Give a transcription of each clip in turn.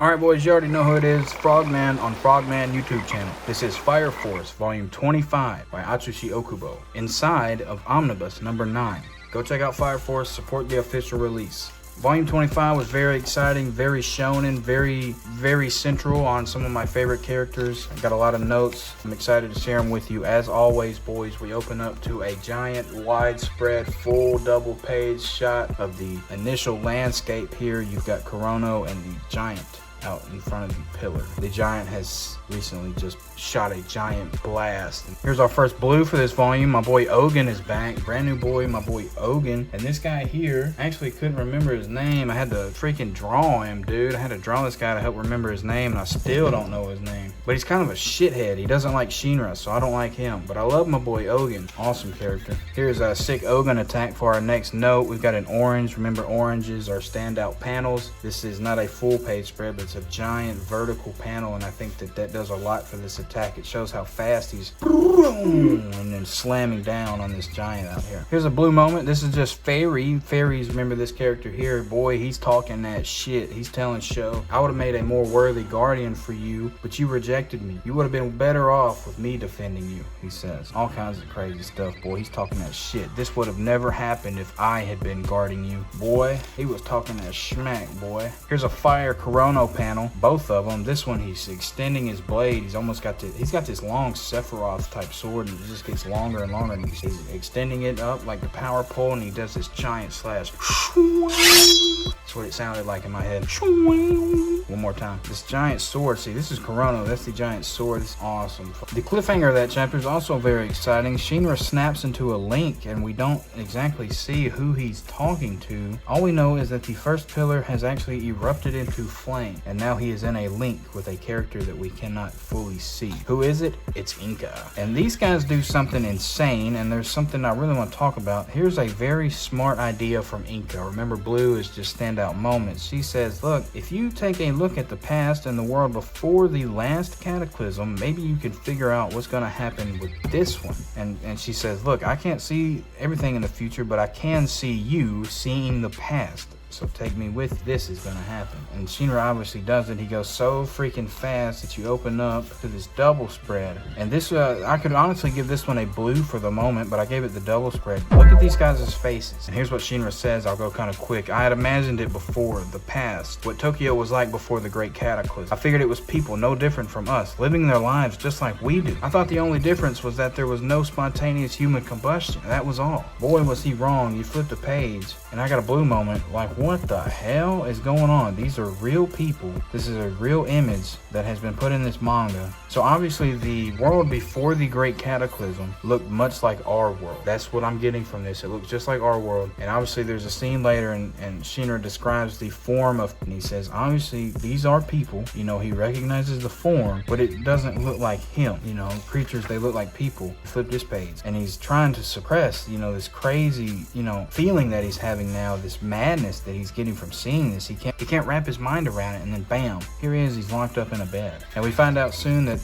Alright boys, you already know who it is. Frogman on Frogman YouTube channel. This is Fire Force Volume 25 by Atsushi Okubo, inside of Omnibus number 9. Go check out Fire Force, support the official release. Volume 25 was very exciting, very shonen, very central on some of my favorite characters. I got a lot of notes. I'm excited to share them with you. As always, boys, we open up to a giant, widespread, full double page shot of the initial landscape here. You've got Kurono and the giant out in front of the pillar. The giant has recently just shot a giant blast. And here's our first blue for this volume. My boy Ogun is back. Brand new boy, my boy Ogun. And this guy here, I actually couldn't remember his name. I had to freaking draw him, dude. I had to draw this guy to help remember his name, and I still don't know his name. But he's kind of a shithead. He doesn't like Shinra, so I don't like him. But I love my boy Ogun. Awesome character. Here's a sick Ogun attack for our next note. We've got an orange. Remember, oranges are standout panels. This is not a full page spread, but it's a giant vertical panel, and I think that does a lot for this attack. It shows how fast he's and then slamming down on this giant out here. Here's a blue moment. This is just Fairy. Fairies, remember this character here. Boy, he's talking that shit. He's telling Sho, I would have made a more worthy guardian for you, but you rejected me. You would have been better off with me defending you, he says. All kinds of crazy stuff, boy. He's talking that shit. This would have never happened if I had been guarding you. Boy, he was talking that schmack, boy. Here's a fire Kurono panel. Both of them. This one, he's extending his blade. He's almost got he's got this long Sephiroth type sword, and it just gets longer and longer, and he's extending it up like the power pole, and he does this giant slash. That's what it sounded like in my head. One more time. This giant sword. See, this is Kurono. That's the giant sword. It's awesome. The cliffhanger of that chapter is also very exciting. Shinra snaps into a link, and we don't exactly see who he's talking to. All we know is that the first pillar has actually erupted into flame, and now he is in a link with a character that we cannot fully see. Who is it? It's Inka. And these guys do something insane, and there's something I really want to talk about. Here's a very smart idea from Inka. Remember, blue is just standout moments. She says, look, if you take a look at the past and the world before the last cataclysm, maybe you can figure out what's going to happen with this one. And she says, look, I can't see everything in the future, but I can see you seeing the past. So take me with this is gonna happen. And Shinra obviously does it. He goes so freaking fast that you open up to this double spread. And this, I could honestly give this one a blue for the moment, but I gave it the double spread. Look at these guys' faces. And here's what Shinra says. I'll go kind of quick. I had imagined it before, the past, what Tokyo was like before the Great Cataclysm. I figured it was people no different from us, living their lives just like we do. I thought the only difference was that there was no spontaneous human combustion. That was all. Boy, was he wrong. You flip the page, and I got a blue moment. Like, what the hell is going on? These are real people. This is a real image that has been put in this manga. So obviously the world before the Great Cataclysm looked much like our world. That's what I'm getting from this. It looks just like our world. And obviously there's a scene later, and Shinra describes the form of, and he says, obviously these are people. You know, he recognizes the form, but it doesn't look like him. You know, creatures, they look like people. Flip this page, and he's trying to suppress, you know, this crazy, you know, feeling that he's having now, this madness that he's getting from seeing this. He can't wrap his mind around it, and then bam, here he is. He's locked up in a bed. And we find out soon that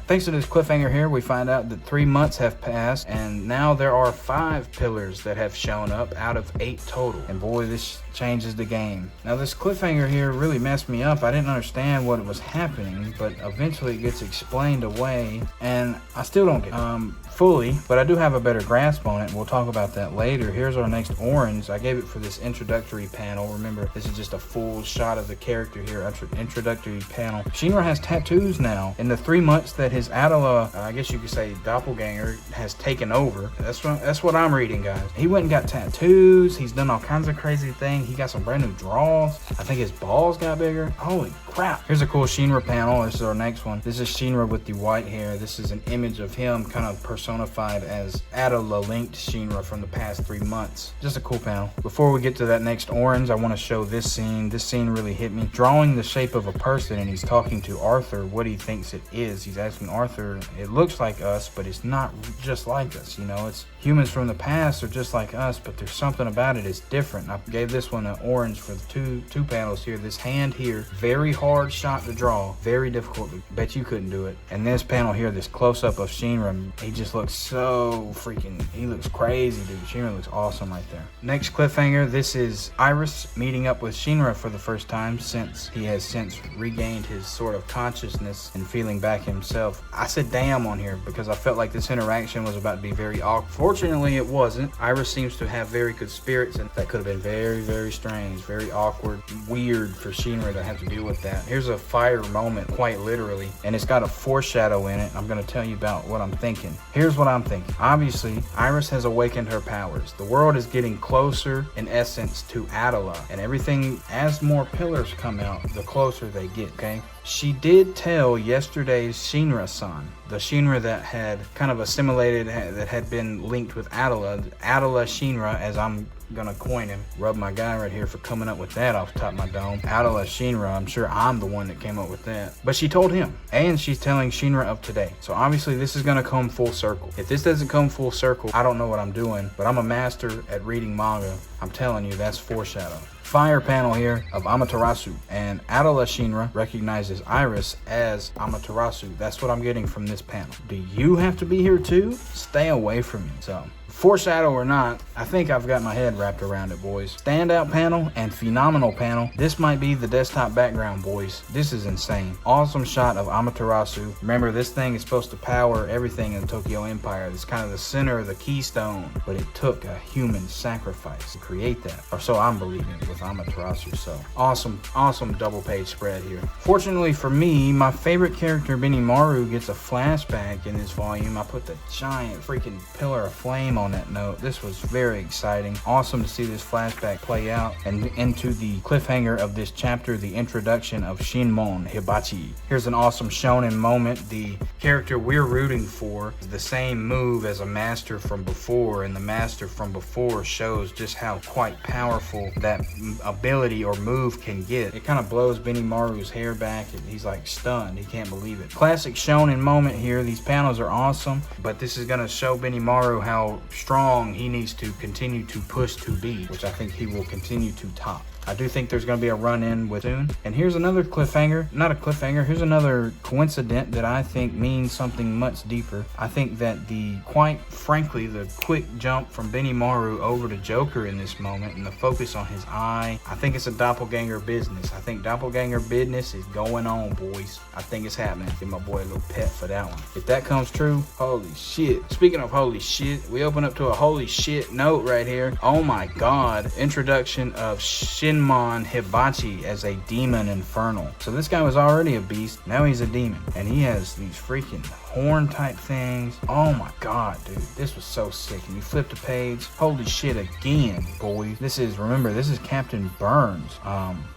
thanks to this cliffhanger here, we find out that 3 months have passed, and now there are 5 pillars that have shown up out of 8 total. And boy, this changes the game. Now this cliffhanger here really messed me up. I didn't understand what was happening, but eventually it gets explained away, and I still don't get it fully, but I do have a better grasp on it, and we'll talk about that later. Here's our next orange. I gave it for this introductory panel. Remember, this is just a full shot of the character here, introductory panel. Shinra has tattoos now. In the 3 months that his Adela, I guess you could say doppelganger, has taken over. That's what I'm reading, guys. He went and got tattoos. He's done all kinds of crazy things. He got some brand new draws. I think his balls got bigger. Holy crap. Here's a cool Shinra panel. This is our next one. This is Shinra with the white hair. This is an image of him kind of personified as Adela linked Shinra from the past 3 months. Just a cool panel. Before we get to that next orange, I want to show this scene. This scene really hit me. Drawing the shape of a person, and he's talking to Arthur what he thinks it is. He's asking Arthur, it looks like us, but it's not just like us. You know, it's humans from the past are just like us, but there's something about it. It's different. I gave this one an orange for the two panels here. This hand here, very hard shot to draw, very difficult. Bet you couldn't do it. And this panel here, this close-up of Shinra, he just looks so freaking, he looks crazy, dude. Shinra looks awesome right there. Next cliffhanger, this is Iris meeting up with Shinra for the first time since he has since regained his sort of consciousness and feeling back himself. I said damn on here because I felt like this interaction was about to be very awkward. Fortunately, it wasn't. Iris seems to have very good spirits, and that could have been very, very strange, very awkward, weird for Shinra to have to deal with that. Here's a fire moment, quite literally, and it's got a foreshadow in it. I'm going to tell you about what I'm thinking. Here's what I'm thinking. Obviously, Iris has awakened her powers. The world is getting closer, in essence, to Attila, and everything, as more pillars come out, the closer they get, okay? She did tell yesterday's Shinra-san, the Shinra that had kind of assimilated, that had been linked with Attila Shinra, as I'm gonna coin him. Rub my guy right here for coming up with that off the top of my dome. Attila Shinra, I'm sure I'm the one that came up with that. But she told him, and she's telling Shinra of today. So obviously this is gonna come full circle. If this doesn't come full circle, I don't know what I'm doing, but I'm a master at reading manga. I'm telling you, that's foreshadow. Fire panel here of Amaterasu, and Attila Shinra recognizes Iris as Amaterasu. That's what I'm getting from this panel. Do you have to be here too? Stay away from me. So, foreshadow or not, I think I've got my head wrapped around it, boys. Standout panel and phenomenal panel. This might be the desktop background, boys. This is insane. Awesome shot of Amaterasu. Remember, this thing is supposed to power everything in the Tokyo Empire. It's kind of the center of the keystone, but it took a human sacrifice to create that, or so I'm believing with Amaterasu. So awesome double page spread here. Fortunately for me, my favorite character Benimaru gets a flashback in this volume. I put the giant freaking pillar of flame on that note. This was very exciting. Awesome to see this flashback play out and into the cliffhanger of this chapter, the introduction of Shinmon Hibachi. Here's an awesome shonen moment. The character we're rooting for is the same move as a master from before, and the master from before shows just how quite powerful that ability or move can get. It kind of blows Benimaru's hair back, and he's like stunned. He can't believe it. Classic shonen moment here. These panels are awesome, but this is going to show Benimaru how strong he needs to continue to push to be, which I think he will continue to top. I do think there's going to be a run-in with soon. And here's another cliffhanger. Not a cliffhanger. Here's another coincidence that I think means something much deeper. I think that quite frankly, the quick jump from Benimaru over to Joker in this moment and the focus on his eye, I think it's a doppelganger business. I think doppelganger business is going on, boys. I think it's happening. Give my boy a little pet for that one. If that comes true, holy shit. Speaking of holy shit, we open up to a holy shit note right here. Oh my God. Introduction of Shinmon Hibachi as a demon infernal. So this guy was already a beast. Now he's a demon. And he has these freaking horn type things. Oh my God, dude. This was so sick. And you flip the page. Holy shit again, boy. Remember, this is Captain Burns.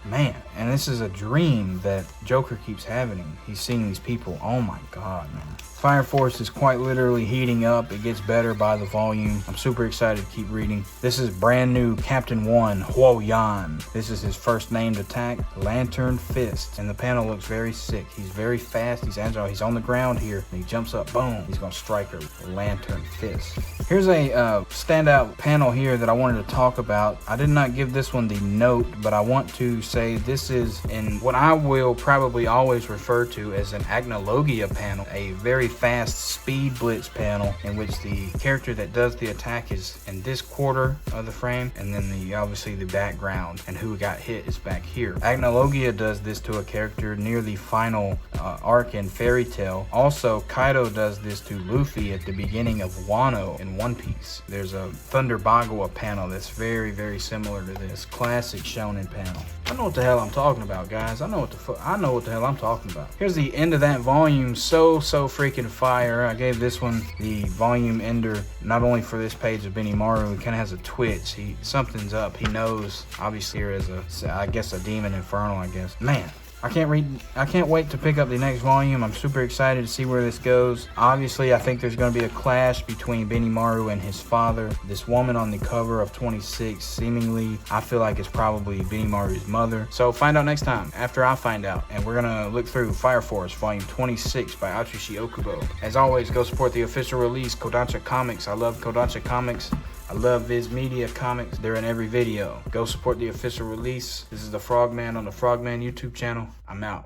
Man. And this is a dream that Joker keeps having. He's seeing these people. Oh my God, man. Fire Force is quite literally heating up. It gets better by the volume. I'm super excited to keep reading. This is brand new Captain 1, Huo Yan. This is his first named attack, Lantern Fist. And the panel looks very sick. He's very fast. He's agile. He's on the ground here. And he jumps up. Boom. He's going to strike her with Lantern Fist. Here's a standout panel here that I wanted to talk about. I did not give this one the note, but I want to say this is in what I will probably always refer to as an Agnologia panel, a very fast speed blitz panel in which the character that does the attack is in this quarter of the frame, and then obviously the background and who got hit is back here. Agnologia does this to a character near the final arc in Fairy Tail. Also, Kaido does this to Luffy at the beginning of Wano in One Piece. There's a Thunder Bagua panel that's very, very similar to this classic shonen panel. I know what the hell I'm talking about, guys. I know what the hell I'm talking about. Here's the end of that volume. So freaking fire. I gave this one the volume ender, not only for this page of Benimaru. He kind of has a twitch. Something's up. He knows, obviously, here as I guess a demon infernal, I guess. Man. I can't wait to pick up the next volume. I'm super excited to see where this goes. Obviously, I think there's going to be a clash between Benimaru and his father. This woman on the cover of 26, seemingly, I feel like it's probably Benimaru's mother. So find out next time, after I find out. And we're going to look through Fire Force, volume 26 by Atsushi Okubo. As always, go support the official release, Kodansha Comics. I love Kodansha Comics. I love Viz Media Comics. They're in every video. Go support the official release. This is the Frogman on the Frogman YouTube channel. I'm out.